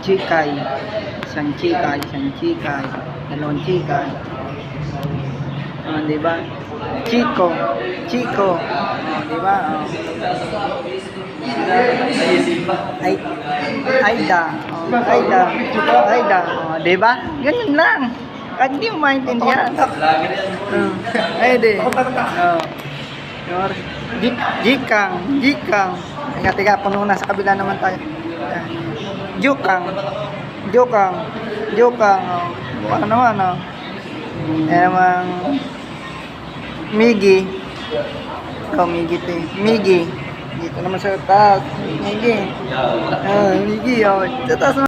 Chikay. Isang chikay, dalawang chikay. Di ba? Chico. Di ba? Ay, Aida. Di ba? Ganun lang. Kahit hindi mo maintindihan. Ay, di. Jikang. Tiga, puno na sa kabila naman tayo. Jukang. Ano naman, emang Migi. Migi. Dito naman sa taas. Migi. Sa taas naman.